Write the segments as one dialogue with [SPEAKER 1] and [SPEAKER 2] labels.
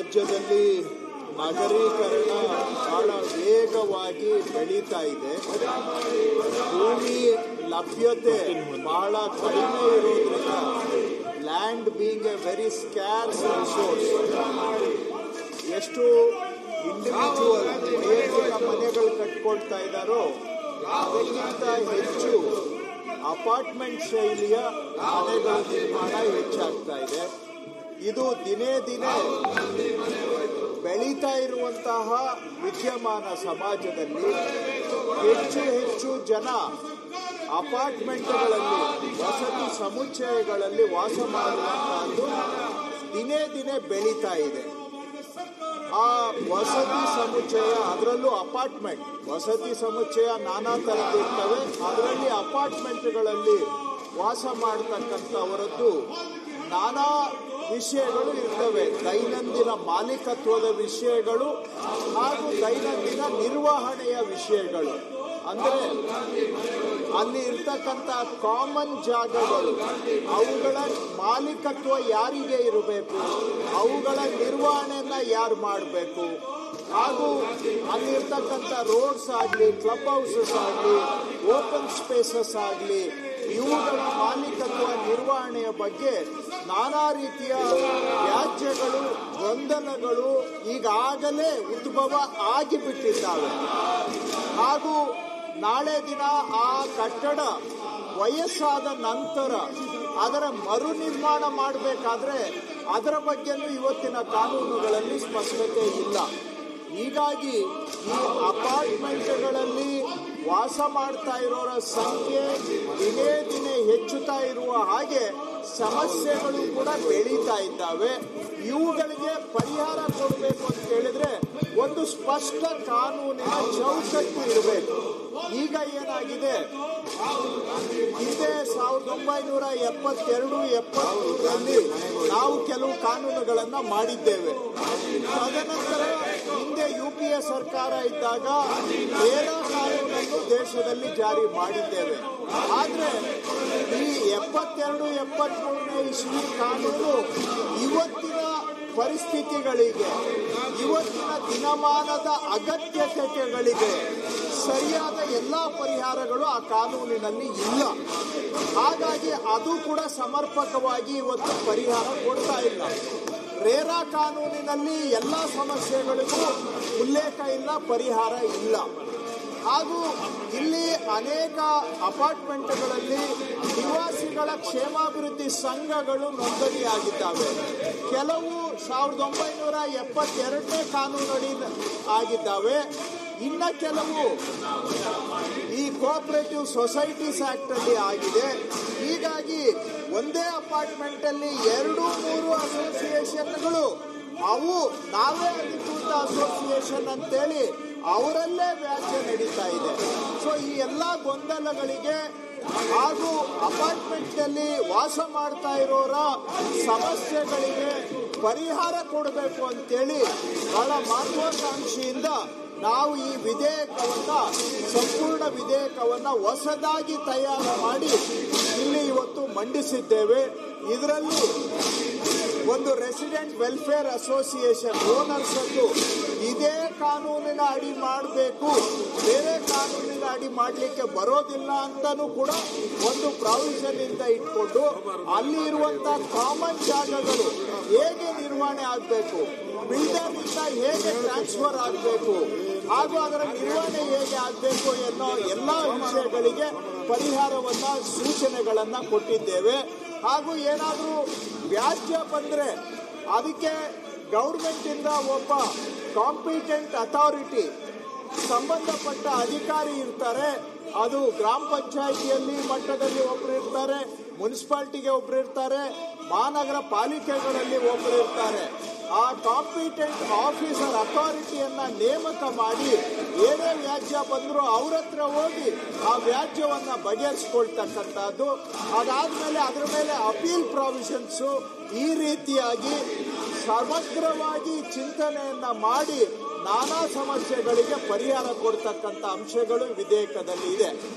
[SPEAKER 1] ರಾಜ್ಯದಲ್ಲಿ ನಗರೀಕರಣ ಬಹಳ ವೇಗವಾಗಿ ಬೆಳೀತಾ ಇದೆ. ಭೂಮಿ ಲಭ್ಯತೆ ಬಹಳ ಕಡಿಮೆ ಇರೋದ್ರಿಂದ, land being a very scarce resource, ಎಷ್ಟು ಇಂಡಿವಿಜುವಲ್ ವೈಯಕ್ತಿಕ ಮನೆಗಳು ಕಟ್ಕೊಳ್ತಾ ಇದ್ದಾರೋ ಅದಕ್ಕಿಂತ ಹೆಚ್ಚು ಅಪಾರ್ಟ್ಮೆಂಟ್ ಶೈಲಿಯ ಮನೆಗಳ ನಿರ್ಮಾಣ ಹೆಚ್ಚಾಗ್ತಾ ಇದೆ. ಇದು ದಿನೇ ದಿನೇ ಬೆಳೀತಾ ಇರುವಂತಹ ವಿದ್ಯಮಾನ ಸಮಾಜದಲ್ಲಿ ಹೆಚ್ಚು ಹೆಚ್ಚು ಜನ ಅಪಾರ್ಟ್ಮೆಂಟ್ಗಳಲ್ಲಿ, ವಸತಿ ಸಮುಚ್ಚಯಗಳಲ್ಲಿ ವಾಸ ಮಾಡುವಂತಹದ್ದು ದಿನೇ ದಿನೇ ಬೆಳೀತಾ ಇದೆ. ಆ ವಸತಿ ಸಮುಚ್ಚಯ, ಅದರಲ್ಲೂ ಅಪಾರ್ಟ್ಮೆಂಟ್, ವಸತಿ ಸಮುಚ್ಚಯ ನಾನಾ ಥರದ್ದು ಇರ್ತವೆ. ಅದರಲ್ಲಿ ಅಪಾರ್ಟ್ಮೆಂಟ್ಗಳಲ್ಲಿ ವಾಸ ಮಾಡತಕ್ಕಂಥವರದ್ದು ನಾನಾ ವಿಷಯಗಳು ಇರ್ತವೆ. ದೈನಂದಿನ ಮಾಲೀಕತ್ವದ ವಿಷಯಗಳು ಹಾಗೂ ದೈನಂದಿನ ನಿರ್ವಹಣೆಯ ವಿಷಯಗಳು. ಅಂದರೆ ಅಲ್ಲಿ ಇರ್ತಕ್ಕಂಥ ಕಾಮನ್ ಜಾಗಗಳು, ಅವುಗಳ ಮಾಲೀಕತ್ವ ಯಾರಿಗೆ ಇರಬೇಕು, ಅವುಗಳ ನಿರ್ವಹಣೆಯನ್ನ ಯಾರು ಮಾಡಬೇಕು, ಹಾಗೂ ಅಲ್ಲಿರ್ತಕ್ಕಂಥ ರೋಡ್ಸ್ ಆಗಲಿ, ಕ್ಲಬ್ ಹೌಸಸ್ ಆಗಲಿ, ಓಪನ್ ಸ್ಪೇಸಸ್ ಆಗಲಿ, ಇವುಗಳ ಮಾಲೀಕತ್ವ ನಿರ್ವಹಣೆಯ ಬಗ್ಗೆ ನಾನಾ ರೀತಿಯ ವ್ಯಾಜ್ಯಗಳು, ಗೊಂದಲಗಳು ಈಗಾಗಲೇ ಉದ್ಭವ ಆಗಿಬಿಟ್ಟಿದ್ದಾವೆ. ಹಾಗೂ ನಾಳೆ ದಿನ ಆ ಕಟ್ಟಡ ವಯಸ್ಸಾದ ನಂತರ ಅದರ ಮರು ನಿರ್ಮಾಣ ಮಾಡಬೇಕಾದ್ರೆ ಅದರ ಬಗ್ಗೆನೂ ಇವತ್ತಿನ ಕಾನೂನುಗಳಲ್ಲಿ ಸ್ಪಷ್ಟತೆ ಇಲ್ಲ. ಹೀಗಾಗಿ ಈ ಅಪಾರ್ಟ್ಮೆಂಟ್ಗಳಲ್ಲಿ ವಾಸ ಮಾಡ್ತಾ ಇರೋರ ಸಂಖ್ಯೆ ದಿನೇ ದಿನೇ ಹೆಚ್ಚುತ್ತಾ ಇರುವ ಹಾಗೆ ಸಮಸ್ಯೆಗಳು ಕೂಡ ಬೆಳೀತಾ ಇದ್ದಾವೆ. ಇವುಗಳಿಗೆ ಪರಿಹಾರ ಕೊಡಬೇಕು ಅಂತ ಹೇಳಿದ್ರೆ ಒಂದು ಸ್ಪಷ್ಟ ಕಾನೂನಿನ ಚೌಕಟ್ಟು ಇರಬೇಕು. ಈಗ ಏನಾಗಿದೆ, ಹಿಂದೆ 1972-73ರಲ್ಲಿ ನಾವು ಕೆಲವು ಕಾನೂನುಗಳನ್ನು ಮಾಡಿದ್ದೇವೆ. ತದನಂತರ ಹಿಂದೆ UPA ಸರ್ಕಾರ ಇದ್ದಾಗ ರೇರಾ ಕಾನೂನನ್ನು ದೇಶದಲ್ಲಿ ಜಾರಿ ಮಾಡಿದ್ದೇವೆ. ಆದರೆ ಈ 72-73ನೇ ಇಸ್ವಿ ಕಾನೂನು ಇವತ್ತಿನ ಪರಿಸ್ಥಿತಿಗಳಿಗೆ, ಇವತ್ತಿನ ದಿನಮಾನದ ಅಗತ್ಯತೆಗಳಿಗೆ ಸರಿಯಾದ ಎಲ್ಲ ಪರಿಹಾರಗಳು ಆ ಕಾನೂನಿನಲ್ಲಿ ಇಲ್ಲ. ಹಾಗಾಗಿ ಅದು ಕೂಡ ಸಮರ್ಪಕವಾಗಿ ಇವತ್ತು ಪರಿಹಾರ ಕೊಡ್ತಾ ಇಲ್ಲ. ರೇರಾ ಕಾನೂನಿನಲ್ಲಿ ಎಲ್ಲ ಸಮಸ್ಯೆಗಳಿಗೂ ಉಲ್ಲೇಖ ಇಲ್ಲ, ಪರಿಹಾರ ಇಲ್ಲ. ಹಾಗೂ ಇಲ್ಲಿ ಅನೇಕ ಅಪಾರ್ಟ್ಮೆಂಟ್ಗಳಲ್ಲಿ ನಿವಾಸಿಗಳ ಕ್ಷೇಮಾಭಿವೃದ್ಧಿ ಸಂಘಗಳು ನೋಂದಣಿಯಾಗಿದ್ದಾವೆ. ಕೆಲವು 1972ನೇ ಕಾನೂನಡಿ ಆಗಿದ್ದಾವೆ. ಇನ್ನು ಕೆಲವು ಈ ಕೋಆಪರೇಟಿವ್ ಸೊಸೈಟೀಸ್ ಆಕ್ಟ್ ಅಲ್ಲಿ ಆಗಿದೆ. ಹೀಗಾಗಿ ಒಂದೇ ಅಪಾರ್ಟ್ಮೆಂಟ್ ಅಲ್ಲಿ 2-3 ಅಸೋಸಿಯೇಷನ್ಗಳು, ಅವು ನಾವೇ ಅಧಿಕೃತ ಅಸೋಸಿಯೇಷನ್ ಅಂತೇಳಿ ಅವರಲ್ಲೇ ವ್ಯಾಜ್ಯ ನಡೀತಾ ಇದೆ. ಸೊ ಈ ಎಲ್ಲ ಗೊಂದಲಗಳಿಗೆ ಹಾಗೂ ಅಪಾರ್ಟ್ಮೆಂಟ್ನಲ್ಲಿ ವಾಸ ಮಾಡ್ತಾ ಇರೋರ ಸಮಸ್ಯೆಗಳಿಗೆ ಪರಿಹಾರ ಕೊಡಬೇಕು ಅಂತೇಳಿ ಬಹಳ ಮಹತ್ವಾಕಾಂಕ್ಷೆಯಿಂದ ನಾವು ಈ ವಿಧೇಯಕವನ್ನು, ಸಂಪೂರ್ಣ ವಿಧೇಯಕವನ್ನು ಹೊಸದಾಗಿ ತಯಾರು ಮಾಡಿ ಇಲ್ಲಿ ಇವತ್ತು ಮಂಡಿಸಿದ್ದೇವೆ. ಇದರಲ್ಲಿ ಒಂದು ರೆಸಿಡೆಂಟ್ ವೆಲ್ಫೇರ್ ಅಸೋಸಿಯೇಷನ್ ಓನರ್ಸ್ ಅನ್ನು ಇದೇ ಕಾನೂನಿನ ಅಡಿ ಮಾಡಬೇಕು, ಬೇರೆ ಕಾನೂನಿನ ಅಡಿ ಮಾಡಲಿಕ್ಕೆ ಬರೋದಿಲ್ಲ ಅಂತಾನೂ ಕೂಡ ಒಂದು ಪ್ರಾವಿಷನ್ ಇಂದ ಇಟ್ಕೊಂಡು ಅಲ್ಲಿ ಇರುವಂತಹ ಕಾಮನ್ ಜಾಗಗಳು ಹೇಗೆ ನಿರ್ವಹಣೆ ಆಗಬೇಕು, ಬಿಲ್ಡರ್ ಇಂದ ಹೇಗೆ ಟ್ರಾನ್ಸ್ಫರ್ ಆಗಬೇಕು, ಹಾಗೂ ಅದರ ನಿರ್ವಹಣೆ ಹೇಗೆ ಆಗಬೇಕು ಎನ್ನೋ ಎಲ್ಲ ವಿಷಯಗಳಿಗೆ ಪರಿಹಾರವನ್ನ, ಸೂಚನೆಗಳನ್ನ ಕೊಟ್ಟಿದ್ದೇವೆ. ಹಾಗೂ ಏನಾದರೂ ವ್ಯಾಜ್ಯ ಬಂದರೆ ಅದಕ್ಕೆ ಗೌರ್ಮೆಂಟ್ ಇಂದ ಒಬ್ಬ ಕಾಂಪಿಟೆಂಟ್ ಅಥಾರಿಟಿ, ಸಂಬಂಧಪಟ್ಟ ಅಧಿಕಾರಿ ಇರ್ತಾರೆ. ಅದು ಗ್ರಾಮ ಪಂಚಾಯಿತಿಯಲ್ಲಿ ಮಟ್ಟದಲ್ಲಿ ಒಬ್ಬರು ಇರ್ತಾರೆ, ಮುನ್ಸಿಪಾಲಿಟಿಗೆ ಒಬ್ಬರು ಇರ್ತಾರೆ, ಮಹಾನಗರ ಪಾಲಿಕೆಗಳಲ್ಲಿ ಒಬ್ಬರು ಇರ್ತಾರೆ. ಆ ಕಾಂಪಿಟೆಂಟ್ ಆಫೀಸರ್ ಅಥಾರಿಟಿಯನ್ನ ನೇಮಕ ಮಾಡಿ ಏನೇ ವ್ಯಾಜ್ಯ ಬಂದರೂ ಅವ್ರ ಹತ್ರ ಹೋಗಿ ಆ ವ್ಯಾಜ್ಯವನ್ನ ಬಗೆಹರಿಸಿಕೊಳ್ತಕ್ಕಂಥದ್ದು. ಅದಾದ್ಮೇಲೆ ಅದರ ಮೇಲೆ ಅಪೀಲ್ ಪ್ರಾವಿಷನ್ಸು, ಈ ರೀತಿಯಾಗಿ ಸಮಗ್ರವಾಗಿ ಚಿಂತನೆಯನ್ನ ಮಾಡಿ ನಾನಾ ಸಮಸ್ಯೆಗಳಿಗೆ ಪರಿಹಾರ ಕೊಡ್ತಕ್ಕಂಥ ಅಂಶಗಳು ವಿಧೇಯಕದಲ್ಲಿ ಇದೆ.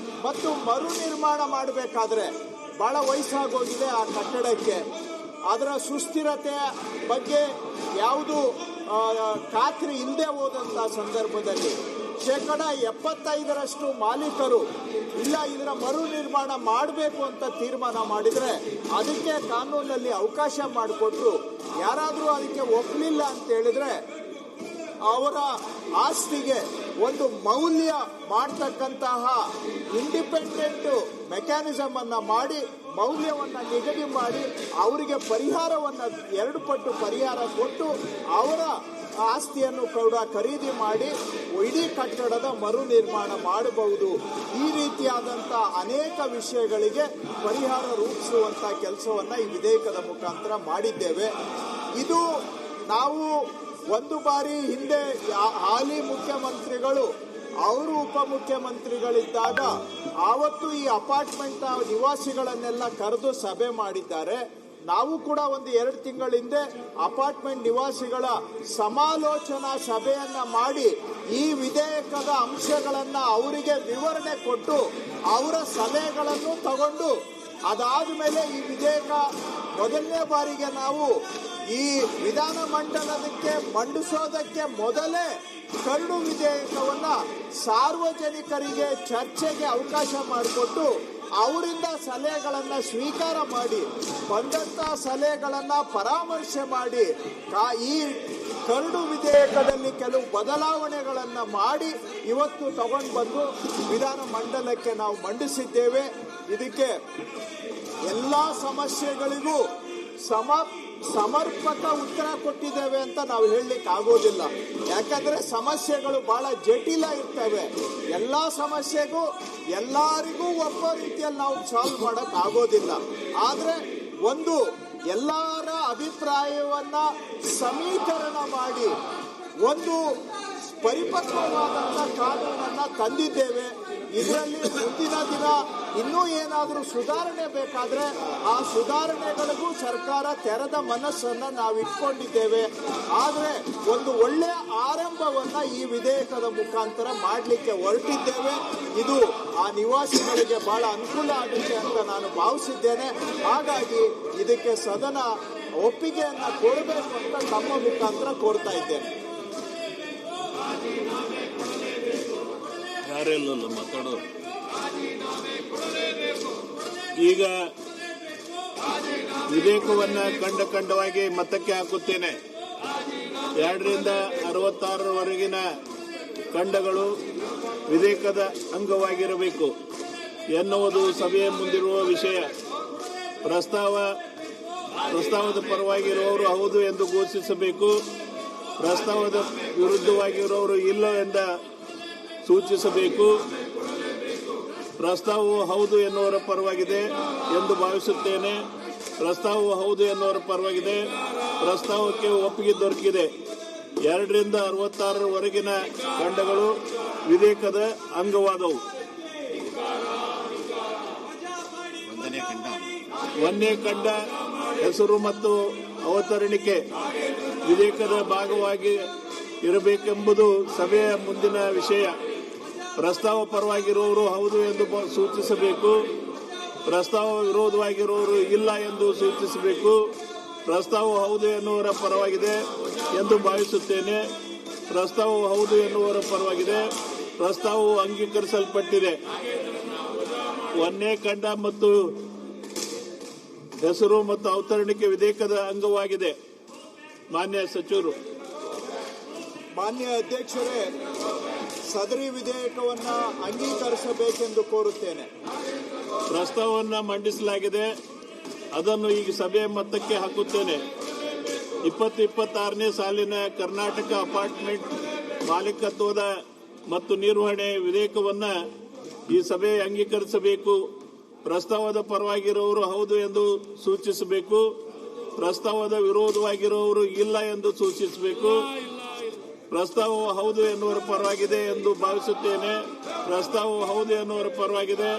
[SPEAKER 1] ಮತ್ತು ಮರು ನಿರ್ಮಾಣ ಮಾಡಬೇಕಾದ್ರೆ ಬಹಳ ವಯಸ್ಸಾಗೋಗಿದೆ ಆ ಕಟ್ಟಡಕ್ಕೆ, ಅದರ ಸುಸ್ಥಿರತೆಯ ಬಗ್ಗೆ ಯಾವುದು ಖಾತ್ರಿ ಇಲ್ಲದೆ ಹೋದಂಥ ಸಂದರ್ಭದಲ್ಲಿ 75% ಮಾಲೀಕರು ಇಲ್ಲ ಇದರ ಮರು ನಿರ್ಮಾಣ ಮಾಡಬೇಕು ಅಂತ ತೀರ್ಮಾನ ಮಾಡಿದರೆ ಅದಕ್ಕೆ ಕಾನೂನಲ್ಲಿ ಅವಕಾಶ ಮಾಡಿಕೊಟ್ಟು ಯಾರಾದರೂ ಅದಕ್ಕೆ ಒಪ್ಪಲಿಲ್ಲ ಅಂತ ಹೇಳಿದ್ರೆ ಅವರ ಆಸ್ತಿಗೆ ಒಂದು ಮೌಲ್ಯ ಮಾಡತಕ್ಕಂತಹ ಇಂಡಿಪೆಂಡೆಂಟ್ ಮೆಕ್ಯಾನಿಸಮ್ ಅನ್ನ ಮಾಡಿ ಮೌಲ್ಯವನ್ನು ನಿಗದಿ ಮಾಡಿ ಅವರಿಗೆ ಪರಿಹಾರವನ್ನು 2 ಪಟ್ಟು ಪರಿಹಾರ ಕೊಟ್ಟು ಅವರ ಆಸ್ತಿಯನ್ನು ಕೂಡ ಖರೀದಿ ಮಾಡಿ ಇಡೀ ಕಟ್ಟಡದ ಮರು ನಿರ್ಮಾಣ ಮಾಡಬಹುದು. ಈ ರೀತಿಯಾದಂಥ ಅನೇಕ ವಿಷಯಗಳಿಗೆ ಪರಿಹಾರ ರೂಪಿಸುವಂಥ ಕೆಲಸವನ್ನು ಈ ವಿಧೇಯಕದ ಮುಖಾಂತರ ಮಾಡಿದ್ದೇವೆ. ಇದು ನಾವು ಒಂದು ಬಾರಿ ಹಿಂದೆ ಹಾಲಿ ಮುಖ್ಯಮಂತ್ರಿಗಳು ಅವರು ಉಪಮುಖ್ಯಮಂತ್ರಿಗಳಿದ್ದಾಗ ಆವತ್ತು ಈ ಅಪಾರ್ಟ್ಮೆಂಟ್ ನಿವಾಸಿಗಳನ್ನೆಲ್ಲ ಕರೆದು ಸಭೆ ಮಾಡಿದ್ದಾರೆ. ನಾವು ಕೂಡ ಒಂದು 2 ತಿಂಗಳ ಹಿಂದೆ ಅಪಾರ್ಟ್ಮೆಂಟ್ ನಿವಾಸಿಗಳ ಸಮಾಲೋಚನಾ ಸಭೆಯನ್ನ ಮಾಡಿ ಈ ವಿಧೇಯಕದ ಅಂಶಗಳನ್ನ ಅವರಿಗೆ ವಿವರಣೆ ಕೊಟ್ಟು ಅವರ ಸಲಹೆಗಳನ್ನು ತಗೊಂಡು ಅದಾದ ಮೇಲೆ ಈ ವಿಧೇಯಕ ಮೊದಲನೇ ಬಾರಿಗೆ ನಾವು ಈ ವಿಧಾನ ಮಂಡಲಕ್ಕೆ ಮಂಡಿಸೋದಕ್ಕೆ ಮೊದಲೇ ಕರಡು ವಿಧೇಯಕವನ್ನ ಸಾರ್ವಜನಿಕರಿಗೆ ಚರ್ಚೆಗೆ ಅವಕಾಶ ಮಾಡಿಕೊಟ್ಟು ಅವರಿಂದ ಸಲಹೆಗಳನ್ನ ಸ್ವೀಕಾರ ಮಾಡಿ ಬಂದಂತ ಸಲಹೆಗಳನ್ನ ಪರಾಮರ್ಶೆ ಮಾಡಿ ಈ ಕರಡು ವಿಧೇಯಕದಲ್ಲಿ ಕೆಲವು ಬದಲಾವಣೆಗಳನ್ನ ಮಾಡಿ ಇವತ್ತು ತಗೊಂಡು ಬಂದು ವಿಧಾನ ಮಂಡಲಕ್ಕೆ ನಾವು ಮಂಡಿಸಿದ್ದೇವೆ. ಇದಕ್ಕೆ ಎಲ್ಲಾ ಸಮಸ್ಯೆಗಳಿಗೂ ಸಮರ್ಪಕ ಉತ್ತರ ಕೊಟ್ಟಿದ್ದೇವೆ ಅಂತ ನಾವು ಹೇಳಲಿಕ್ಕೆ ಆಗೋದಿಲ್ಲ. ಯಾಕಂದ್ರೆ ಸಮಸ್ಯೆಗಳು ಬಹಳ ಜಟಿಲ ಇರ್ತವೆ. ಎಲ್ಲಾ ಸಮಸ್ಯೆಗೂ ಎಲ್ಲರಿಗೂ ಒಬ್ಬ ರೀತಿಯಲ್ಲಿ ನಾವು ಸಾಲ್ವ್ ಮಾಡಕ್ ಆಗೋದಿಲ್ಲ. ಆದ್ರೆ ಒಂದು ಎಲ್ಲರ ಅಭಿಪ್ರಾಯವನ್ನ ಸಮೀಕರಣ ಮಾಡಿ ಒಂದು ಪರಿಪಕ್ವವಾದಂಥ ಕಾನೂನನ್ನ ತಂದಿದ್ದೇವೆ. ಇದರಲ್ಲಿ ಮುಂದಿನ ದಿನ ಇನ್ನೂ ಏನಾದರೂ ಸುಧಾರಣೆ ಬೇಕಾದ್ರೆ ಆ ಸುಧಾರಣೆಗಳಿಗೂ ಸರ್ಕಾರ ತೆರೆದ ಮನಸ್ಸನ್ನ ನಾವು ಇಟ್ಕೊಂಡಿದ್ದೇವೆ. ಆದರೆ ಒಂದು ಒಳ್ಳೆಯ ಆರಂಭವನ್ನ ಈ ವಿಧೇಯಕದ ಮುಖಾಂತರ ಮಾಡಲಿಕ್ಕೆ ಹೊರಟಿದ್ದೇವೆ. ಇದು ಆ ನಿವಾಸಿಗಳಿಗೆ ಬಹಳ ಅನುಕೂಲ ಆಗುತ್ತೆ ಅಂತ ನಾನು ಭಾವಿಸಿದ್ದೇನೆ. ಹಾಗಾಗಿ ಇದಕ್ಕೆ ಸದನ ಒಪ್ಪಿಗೆಯನ್ನ ಕೊಡಬೇಕು ಅಂತ ತಮ್ಮ ಮುಖಾಂತರ ಕೋರ್ತಾ ಇದ್ದೇನೆ.
[SPEAKER 2] ಯಾರೆಲ್ಲ ಮಾತಾಡೋರು ಈಗ ವಿಧೇಯಕವನ್ನ ಖಂಡವಾಗಿ ಮತಕ್ಕೆ ಹಾಕುತ್ತೇನೆ. 2 ರಿಂದ 66ರವರೆಗಿನ ಖಂಡಗಳು ವಿಧೇಯಕದ ಅಂಗವಾಗಿರಬೇಕು ಎನ್ನುವುದು ಸಭೆಯ ಮುಂದಿರುವ ವಿಷಯ. ಪ್ರಸ್ತಾವದ ಪರವಾಗಿರುವವರು ಹೌದು ಎಂದು ಘೋಷಿಸಬೇಕು. ಪ್ರಸ್ತಾವದ ವಿರುದ್ಧವಾಗಿರುವವರು ಇಲ್ಲ ಎಂದು ಸೂಚಿಸಬೇಕು. ಪ್ರಸ್ತಾವವು ಹೌದು ಎನ್ನುವರ ಪರವಾಗಿದೆ ಎಂದು ಭಾವಿಸುತ್ತೇನೆ. ಪ್ರಸ್ತಾವವು ಹೌದು ಎನ್ನುವರ ಪರವಾಗಿದೆ. ಪ್ರಸ್ತಾವಕ್ಕೆ ಒಪ್ಪಿಗೆ ದೊರಕಿದೆ. 2 ರಿಂದ 66ರವರೆಗಿನ ಖಂಡಗಳು ವಿಧೇಯಕದ ಅಂಗವಾದವು. 1ನೇ ಖಂಡ ಹೆಸರು ಮತ್ತು ಅವತರಣಿಕೆ ವಿಧೇಯಕದ ಭಾಗವಾಗಿ ಇರಬೇಕೆಂಬುದು ಸಭೆಯ ಮುಂದಿನ ವಿಷಯ. ಪ್ರಸ್ತಾವ ಪರವಾಗಿರುವವರು ಹೌದು ಎಂದು ಸೂಚಿಸಬೇಕು. ಪ್ರಸ್ತಾವ ವಿರೋಧವಾಗಿರುವವರು ಇಲ್ಲ ಎಂದು ಸೂಚಿಸಬೇಕು. ಪ್ರಸ್ತಾವ ಹೌದು ಎನ್ನುವರ ಪರವಾಗಿದೆ ಎಂದು ಭಾವಿಸುತ್ತೇನೆ. ಪ್ರಸ್ತಾವವು ಹೌದು ಎನ್ನುವರ ಪರವಾಗಿದೆ. ಪ್ರಸ್ತಾವವು ಅಂಗೀಕರಿಸಲ್ಪಟ್ಟಿದೆ. 1ನೇ ಖಂಡ ಮತ್ತು ಹೆಸರು ಮತ್ತು ಅವತರಣಿಕೆ ವಿಧೇಯಕದ ಅಂಗವಾಗಿದೆ. ಮಾನ್ಯ ಸಚಿವರು.
[SPEAKER 1] ಮಾನ್ಯ ಅಧ್ಯಕ್ಷರೇ, ಸದರಿ ವಿಧೇಯಕವನ್ನ ಅಂಗೀಕರಿಸಬೇಕೆಂದು ಕೋರುತ್ತೇನೆ.
[SPEAKER 2] ಪ್ರಸ್ತಾವವನ್ನು ಮಂಡಿಸಲಾಗಿದೆ. ಅದನ್ನು ಈಗ ಸಭೆಯ ಮತಕ್ಕೆ ಹಾಕುತ್ತೇನೆ. 2026ನೇ ಸಾಲಿನ ಕರ್ನಾಟಕ ಅಪಾರ್ಟ್ಮೆಂಟ್ ಮಾಲೀಕತ್ವದ ಮತ್ತು ನಿರ್ವಹಣೆ ವಿಧೇಯಕವನ್ನು ಈ ಸಭೆ ಅಂಗೀಕರಿಸಬೇಕು. ಪ್ರಸ್ತಾವದ ಪರವಾಗಿರುವವರು ಹೌದು ಎಂದು ಸೂಚಿಸಬೇಕು. ಪ್ರಸ್ತಾವದ ವಿರೋಧವಾಗಿರುವವರು ಇಲ್ಲ ಎಂದು ಸೂಚಿಸಬೇಕು. ಪ್ರಸ್ತಾವವು ಹೌದು ಎನ್ನುವರ ಪರವಾಗಿದೆ ಎಂದು ಭಾವಿಸುತ್ತೇನೆ. ಪ್ರಸ್ತಾವವು ಹೌದು ಎನ್ನುವರ ಪರವಾಗಿದೆ.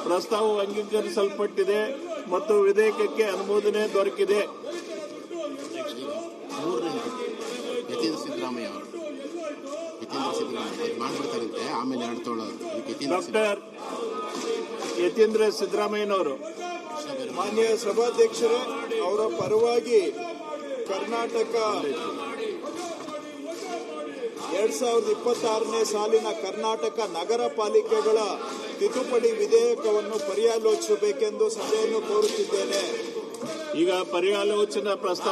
[SPEAKER 2] ಪ್ರಸ್ತಾವವು ಅಂಗೀಕರಿಸಲ್ಪಟ್ಟಿದೆ ಮತ್ತು ವಿಧೇಯಕಕ್ಕೆ ಅನುಮೋದನೆ ದೊರಕಿದೆ. ಡಾಕ್ಟರ್ ಯತೀಂದ್ರ ಸಿದ್ದರಾಮಯ್ಯನವರು.
[SPEAKER 1] ಮಾನ್ಯ ಸಭಾಧ್ಯಕ್ಷರೇ, ಅವರ ಪರವಾಗಿ ಕರ್ನಾಟಕ 2026ನೇ ಸಾಲಿನ ಕರ್ನಾಟಕ ನಗರ ಪಾಲಿಕೆಗಳ ತಿದ್ದುಪಡಿ ವಿಧೇಯಕವನ್ನು ಪರ್ಯಾಲೋಚಿಸಬೇಕೆಂದು ಸಭೆಯನ್ನು ಕೋರುತ್ತಿದ್ದೇನೆ.
[SPEAKER 2] ಈಗ ಪರ್ಯಾಲೋಚನಾ ಪ್ರಸ್ತಾವ